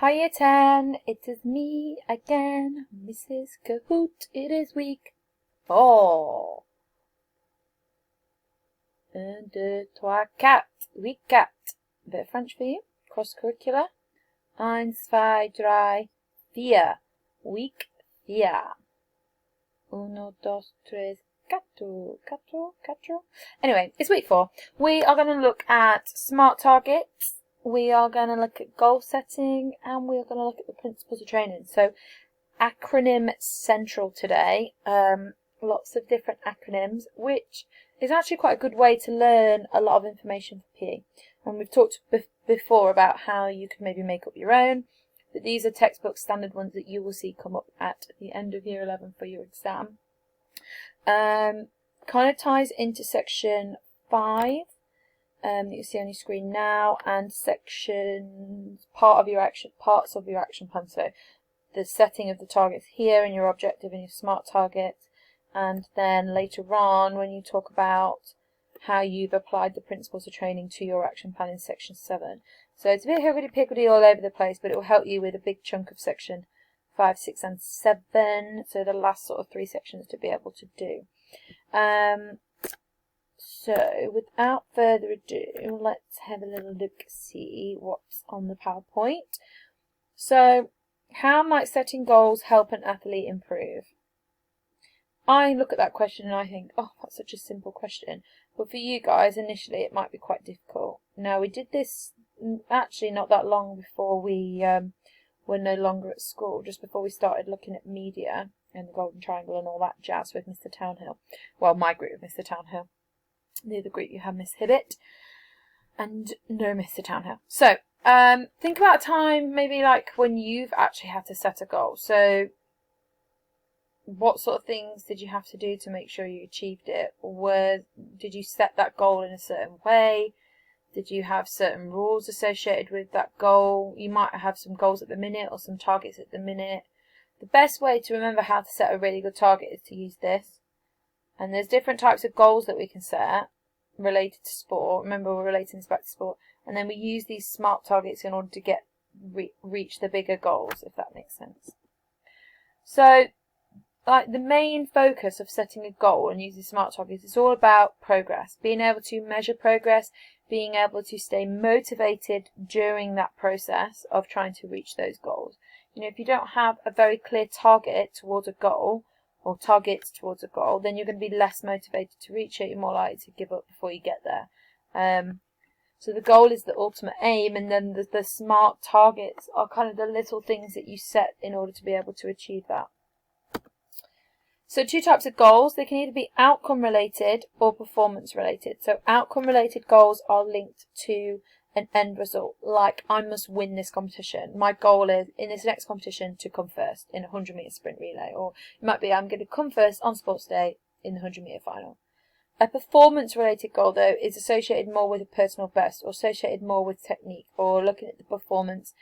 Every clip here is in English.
Hi Year 10, it is me again, Mrs. Kahoot. It is week 4. 1, 2, 3, 4. Week 4. A bit of French for you, cross-curricular. 1, 2, 3, 4. Week 4. 1, 2, 3, 4. 4. Anyway, it's week 4. We are going to look at SMART targets. We are going to look at goal setting, and we are going to look at the principles of training. So, acronym central today. Lots of different acronyms, which is actually quite a good way to learn a lot of information for PE. And we've talked before about how you can maybe make up your own, but these are textbook standard ones that you will see come up at the end of year 11 for your exam. Kind of ties into section 5. That you see on your screen now, and sections, parts of your action plan. So the setting of the targets here, and your objective and your SMART targets, and then later on when you talk about how you've applied the principles of training to your action plan in section 7. So it's a bit higgledy-piggledy all over the place, but it will help you with a big chunk of section 5, 6 and 7, so the last sort of 3 sections to be able to do. So, without further ado, let's have a little look, see what's on the PowerPoint. So, how might setting goals help an athlete improve? I look at that question and I think, oh, that's such a simple question. But for you guys, initially, it might be quite difficult. Now, we did this actually not that long before we were no longer at school, just before we started looking at media and the Golden Triangle and all that jazz with Mr. Townhill. Well, my group with Mr. Townhill. The other group you have Miss Hibbett and no Mr. Townhill. So, think about a time maybe like when you've actually had to set a goal. So, what sort of things did you have to do to make sure you achieved it? Or did you set that goal in a certain way? Did you have certain rules associated with that goal? You might have some goals at the minute or some targets at the minute. The best way to remember how to set a really good target is to use this. And there's different types of goals that we can set related to sport. Remember, we're relating this back to sport. And then we use these SMART targets in order to reach the bigger goals, if that makes sense. So, like the main focus of setting a goal and using SMART targets is all about progress. Being able to measure progress, being able to stay motivated during that process of trying to reach those goals. You know, if you don't have a very clear target towards a goal, or targets towards a goal, then you're going to be less motivated to reach it. You're more likely to give up before you get there. So the goal is the ultimate aim, and then the SMART targets are kind of the little things that you set in order to be able to achieve that. So 2 types of goals. They can either be outcome related or performance related. So outcome related goals are linked to an end result, like I must win this competition. My goal is in this next competition to come first in a 100-metre sprint relay, or it might be I'm going to come first on sports day in the 100-metre final. A performance related goal though is associated more with a personal best, or associated more with technique, or looking at the performance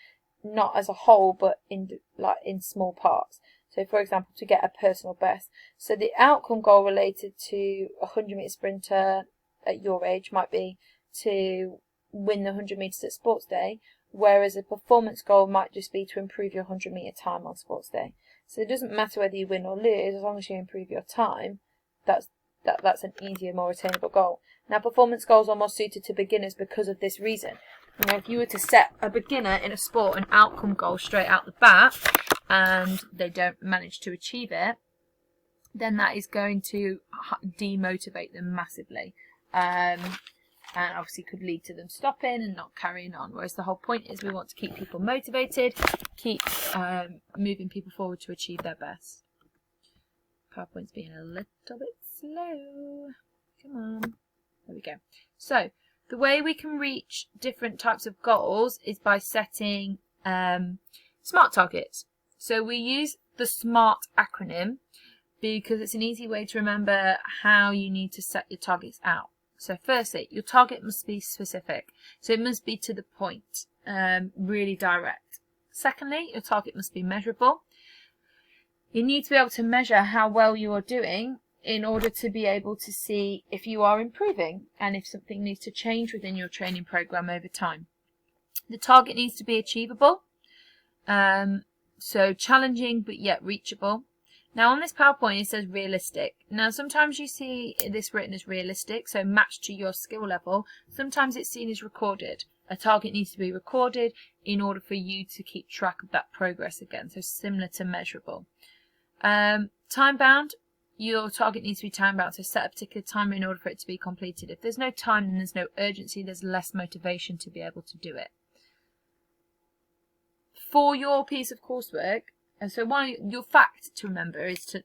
not as a whole but in small parts. So for example, to get a personal best. So the outcome goal related to a 100-metre sprinter at your age might be to win the 100 metres at sports day, whereas a performance goal might just be to improve your 100-metre time on sports day. So it doesn't matter whether you win or lose, as long as you improve your time, that's an easier, more attainable goal. Now, performance goals are more suited to beginners because of this reason. You know, if you were to set a beginner in a sport an outcome goal straight out the bat, and they don't manage to achieve it, then that is going to demotivate them massively. And obviously could lead to them stopping and not carrying on. Whereas the whole point is we want to keep people motivated, keep moving people forward to achieve their best. PowerPoint's being a little bit slow. Come on. There we go. So, the way we can reach different types of goals is by setting SMART targets. So we use the SMART acronym because it's an easy way to remember how you need to set your targets out. So firstly, your target must be specific. So it must be to the point, really direct. Secondly, your target must be measurable. You need to be able to measure how well you are doing in order to be able to see if you are improving and if something needs to change within your training program over time. The target needs to be achievable. So challenging but yet reachable. Now on this PowerPoint it says realistic. Now sometimes you see this written as realistic, so matched to your skill level. Sometimes it's seen as recorded. A target needs to be recorded in order for you to keep track of that progress again, so similar to measurable. Time bound, your target needs to be time bound, so set a particular timer in order for it to be completed. If there's no time, then there's no urgency, there's less motivation to be able to do it. For your piece of coursework, and so your fact to remember is to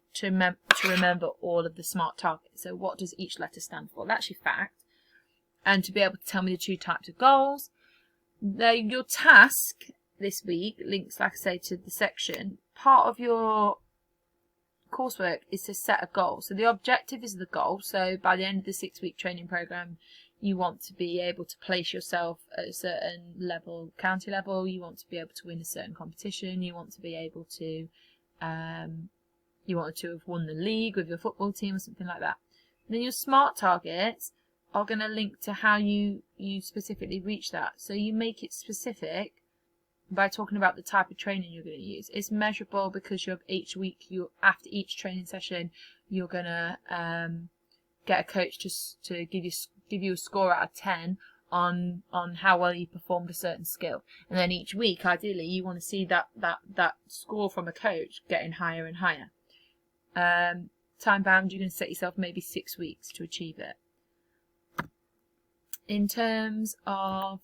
remember all of the SMART targets. So what does each letter stand for? That's your fact. And to be able to tell me the 2 types of goals. Your task this week links, like I say, to the section. Part of your coursework is to set a goal. So the objective is the goal. So by the end of the 6-week training program, you want to be able to place yourself at a certain level, county level. You want to be able to win a certain competition. You want to be able to, you want to have won the league with your football team or something like that. And then your SMART targets are going to link to how you specifically reach that. So you make it specific by talking about the type of training you're going to use. It's measurable because each week, after each training session, you're going to get a coach to give you a score out of 10 on how well you performed a certain skill. And then each week, ideally, you want to see that score from a coach getting higher and higher. Time bound, you're going to set yourself maybe 6 weeks to achieve it. In terms of,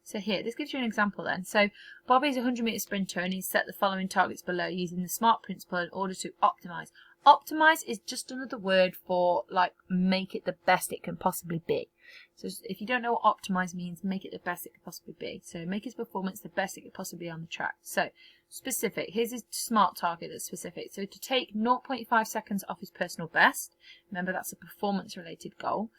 so here, this gives you an example then. So Bobby is a 100-metre sprinter and he's set the following targets below using the SMART principle in order to optimise. Optimise is just another word for, like, make it the best it can possibly be. So if you don't know what optimise means, make it the best it can possibly be. So make his performance the best it could possibly be on the track. So specific, here's his SMART target that's specific. So to take 0.5 seconds off his personal best. Remember, that's a performance-related goal.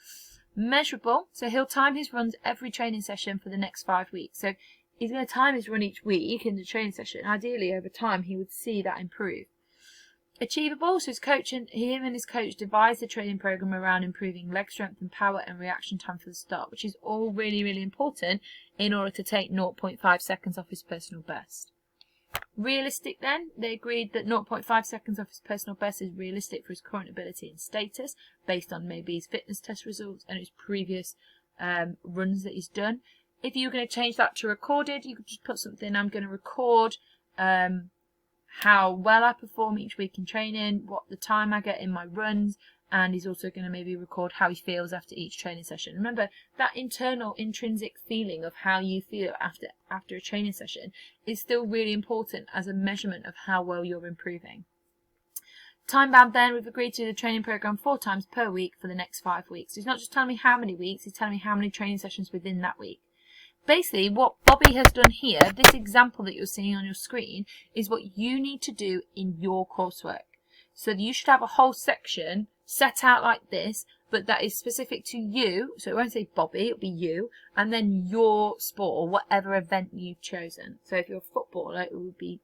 Measurable, so he'll time his runs every training session for the next 5 weeks. So he's going to time his run each week in the training session. Ideally, over time, he would see that improve. Achievable, so him and his coach devised the training program around improving leg strength and power and reaction time for the start, which is all really, really important in order to take 0.5 seconds off his personal best. Realistic then, they agreed that 0.5 seconds off his personal best is realistic for his current ability and status, based on maybe his fitness test results and his previous runs that he's done. If you're going to change that to recorded, you could just put something, I'm going to record how well I perform each week in training, what the time I get in my runs, and he's also going to maybe record how he feels after each training session. Remember, that internal, intrinsic feeling of how you feel after a training session is still really important as a measurement of how well you're improving. Time bound then, we've agreed to do the training program 4 times per week for the next 5 weeks. So he's not just telling me how many weeks, he's telling me how many training sessions within that week. Basically, what Bobby has done here, this example that you're seeing on your screen, is what you need to do in your coursework. So you should have a whole section set out like this, but that is specific to you. So it won't say Bobby, it'll be you, and then your sport or whatever event you've chosen. So if you're a footballer, it would be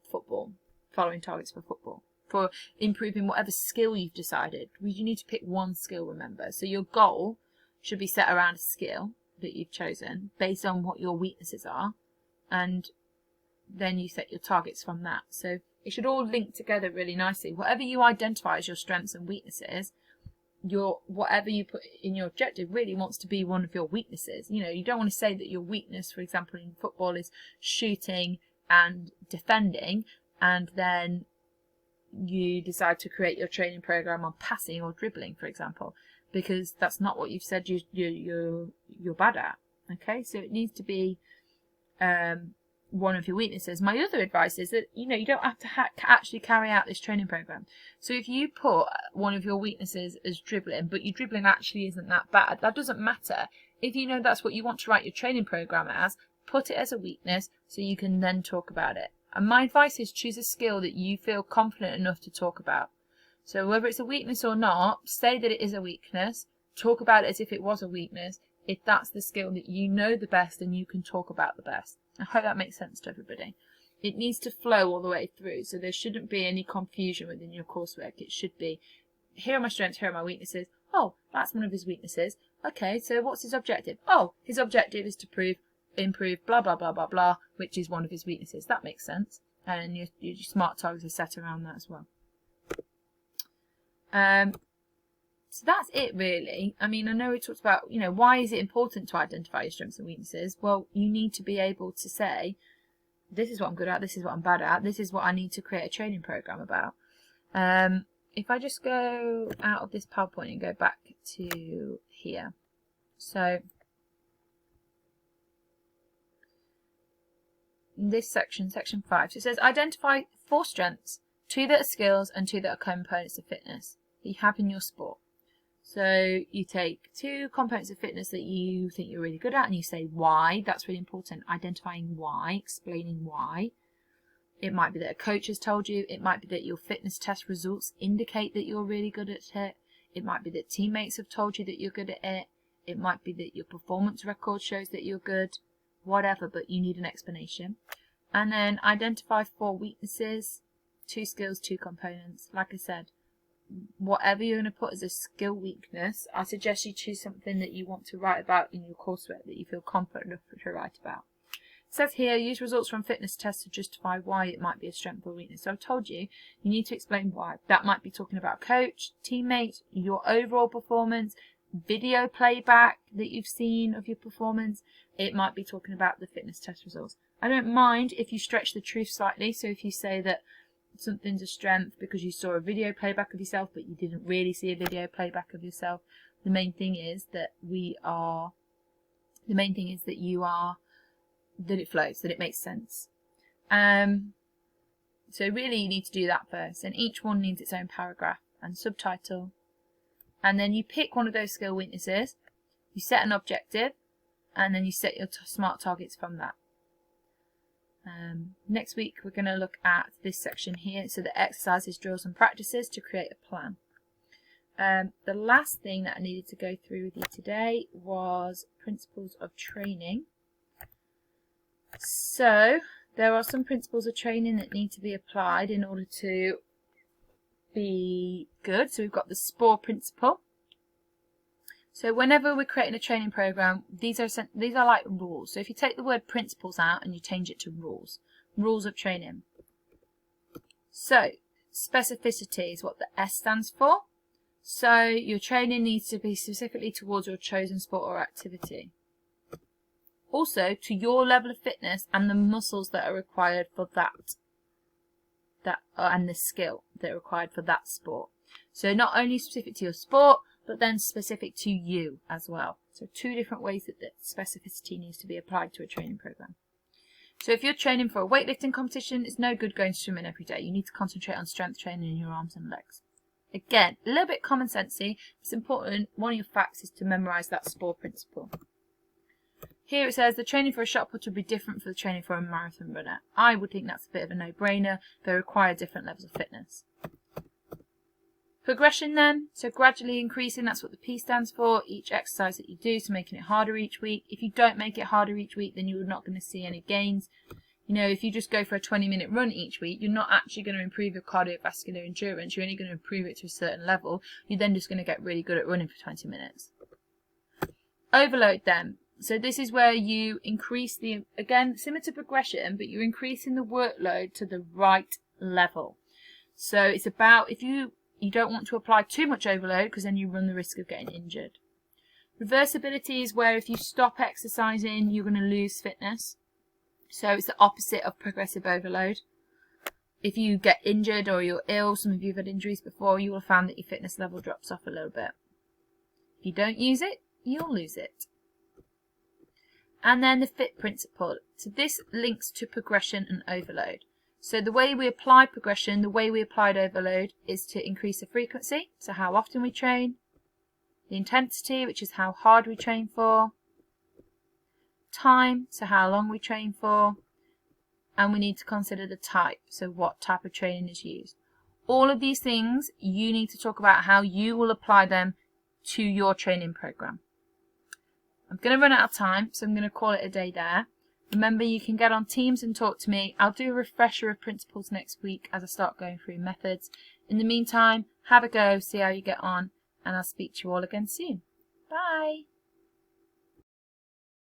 football, following targets for football. For improving whatever skill you've decided, you need to pick one skill, remember. So your goal should be set around a skill that you've chosen based on what your weaknesses are, and then you set your targets from that. So it should all link together really nicely. Whatever you identify as your strengths and weaknesses, whatever you put in your objective really wants to be one of your weaknesses. You know, you don't want to say that your weakness, for example, in football is shooting and defending, and then you decide to create your training program on passing or dribbling, for example, because that's not what you've said you're bad at. Okay, so it needs to be one of your weaknesses. My other advice is that you don't have to actually carry out this training program. So if you put one of your weaknesses as dribbling, but your dribbling actually isn't that bad, that doesn't matter. If you know that's what you want to write your training program as, put it as a weakness so you can then talk about it. And my advice is choose a skill that you feel confident enough to talk about. So whether it's a weakness or not, say that it is a weakness, talk about it as if it was a weakness, if that's the skill that you know the best and you can talk about the best. I hope that makes sense to everybody. It needs to flow all the way through, so there shouldn't be any confusion within your coursework. It should be, here are my strengths, here are my weaknesses. Oh, that's one of his weaknesses. Okay, so what's his objective? Oh, his objective is to improve blah, blah, blah, blah, blah, which is one of his weaknesses. That makes sense. And your SMART targets are set around that as well. So that's it, really. I mean, I know we talked about, you know, why is it important to identify your strengths and weaknesses? Well, you need to be able to say, this is what I'm good at, this is what I'm bad at, this is what I need to create a training program about. If I just go out of this PowerPoint and go back to here. So in this section, section 5, so it says identify 4 strengths, 2 that are skills and 2that are components of fitness that you have in your sport. So you take 2 components of fitness that you think you're really good at and you say why. That's really important. Identifying why, explaining why. It might be that a coach has told you. It might be that your fitness test results indicate that you're really good at it. It might be that teammates have told you that you're good at it. It might be that your performance record shows that you're good. Whatever, but you need an explanation. And then identify 4 weaknesses, 2 skills, 2 components. Like I said, whatever you're going to put as a skill weakness, I suggest you choose something that you want to write about in your coursework that you feel confident enough to write about. It says here, use results from fitness tests to justify why it might be a strength or weakness. So I've told you, you need to explain why. That might be talking about coach, teammates, your overall performance, video playback that you've seen of your performance. It might be talking about the fitness test results. I don't mind if you stretch the truth slightly. So if you say that something's a strength because you saw a video playback of yourself but you didn't really see a video playback of yourself, the main thing is that that it flows, that it makes sense. So really you need to do that first, and each one needs its own paragraph and subtitle, and then you pick one of those skill weaknesses, you set an objective, and then you set your SMART targets from that. Next week we're going to look at this section here, so the exercises, drills and practices to create a plan. The last thing that I needed to go through with you today was principles of training. So there are some principles of training that need to be applied in order to be good. So we've got the SPORE principle. So whenever we're creating a training program, these are like rules. So if you take the word principles out and you change it to rules of training. So specificity is what the S stands for. So your training needs to be specifically towards your chosen sport or activity. Also to your level of fitness and the muscles that are required for that and the skill that are required for that sport. So not only specific to your sport, but then specific to you as well. So 2 different ways that the specificity needs to be applied to a training program. So if you're training for a weightlifting competition, it's no good going swimming every day. You need to concentrate on strength training in your arms and legs. Again, a little bit common sensey. It's important. One of your facts is to memorise that SPORE principle. Here it says the training for a shot put would be different for the training for a marathon runner. I would think that's a bit of a no-brainer. They require different levels of fitness. Progression then, so gradually increasing, that's what the P stands for, each exercise that you do, so making it harder each week. If you don't make it harder each week, then you're not going to see any gains. You know, if you just go for a 20-minute run each week, you're not actually going to improve your cardiovascular endurance. You're only going to improve it to a certain level. You're then just going to get really good at running for 20 minutes. Overload then. So this is where you increase again, similar to progression, but you're increasing the workload to the right level. So it's about, if you don't want to apply too much overload because then you run the risk of getting injured. Reversibility is where if you stop exercising, you're going to lose fitness. So it's the opposite of progressive overload. If you get injured or you're ill, some of you have had injuries before, you will have found that your fitness level drops off a little bit. If you don't use it, you'll lose it. And then the FIT principle. So this links to progression and overload. So the way we apply progression, the way we applied overload, is to increase the frequency, so how often we train, the intensity, which is how hard we train for, time, so how long we train for, and we need to consider the type, so what type of training is used. All of these things, you need to talk about how you will apply them to your training program. I'm going to run out of time, so I'm going to call it a day there. Remember, you can get on Teams and talk to me. I'll do a refresher of principles next week as I start going through methods. In the meantime, have a go, see how you get on, and I'll speak to you all again soon. Bye!